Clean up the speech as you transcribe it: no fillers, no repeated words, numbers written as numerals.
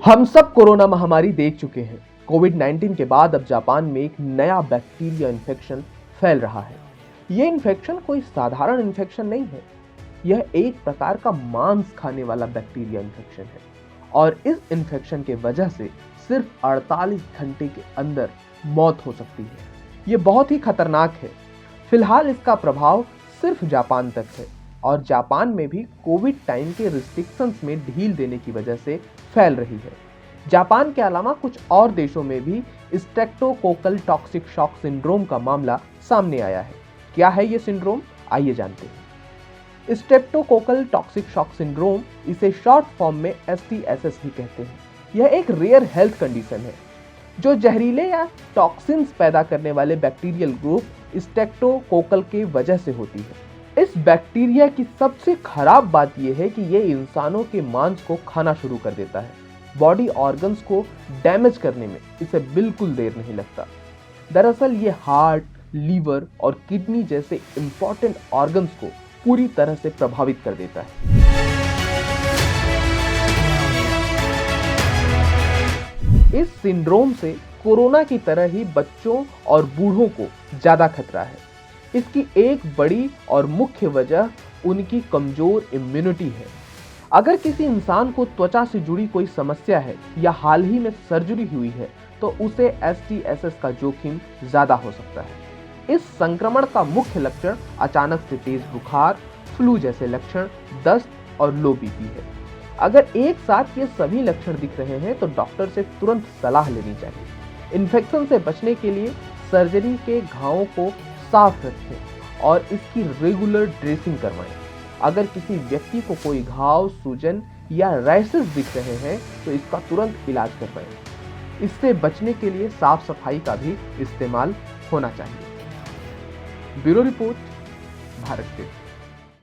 हम सब कोरोना महामारी देख चुके हैं। कोविड-19 के बाद अब जापान में एक नया बैक्टीरिया इन्फेक्शन फैल रहा है। यह इन्फेक्शन कोई साधारण इन्फेक्शन नहीं है। यह एक प्रकार का मांस खाने वाला बैक्टीरिया इन्फेक्शन है और इस इन्फेक्शन के वजह से सिर्फ 48 घंटे के अंदर मौत हो सकती है। यह बहुत ही खतरनाक है। फिलहाल इसका प्रभाव सिर्फ जापान तक है और जापान में भी कोविड टाइम के रिस्ट्रिक्शंस में ढील देने की वजह से फैल रही है। जापान के अलावा कुछ और देशों में भी स्ट्रेप्टोकोकल टॉक्सिक शॉक सिंड्रोम का मामला सामने आया है। क्या है ये सिंड्रोम, आइए जानते हैं। स्ट्रेप्टोकोकल टॉक्सिक शॉक सिंड्रोम, इसे शॉर्ट फॉर्म में STSS भी कहते हैं। यह एक रेयर हेल्थ कंडीशन है जो जहरीले या टॉक्सिन्स पैदा करने वाले बैक्टीरियल ग्रुप स्ट्रेप्टोकोकल के वजह से होती है। इस बैक्टीरिया की सबसे खराब बात यह है कि यह इंसानों के मांस को खाना शुरू कर देता है। बॉडी ऑर्गन्स को डैमेज करने में इसे बिल्कुल देर नहीं लगता। दरअसल ये हार्ट, लीवर और किडनी जैसे इंपॉर्टेंट ऑर्गन्स को पूरी तरह से प्रभावित कर देता है। इस सिंड्रोम से कोरोना की तरह ही बच्चों और बूढ़ों को ज्यादा खतरा है। इसकी एक बड़ी और मुख्य वजह उनकी कमजोर इम्यूनिटी है। अगर किसी इंसान को त्वचा से जुड़ी कोई समस्या है या हाल ही में सर्जरी हुई है तो उसे STSS का जोखिम ज्यादा हो सकता है। इस संक्रमण का मुख्य लक्षण अचानक से तेज बुखार, फ्लू जैसे लक्षण, दस्त और लो बीपी है। अगर एक साथ ये सभी लक्षण दिख रहे हैं तो डॉक्टर से तुरंत सलाह लेनी चाहिए। इन्फेक्शन से बचने के लिए सर्जरी के घावों को साफ रखें और इसकी रेगुलर ड्रेसिंग करवाएं। अगर किसी व्यक्ति को कोई घाव, सूजन या रैशेस दिख रहे हैं तो इसका तुरंत इलाज करवाएं। इससे बचने के लिए साफ सफाई का भी इस्तेमाल होना चाहिए। Bureau report, Bharat tips.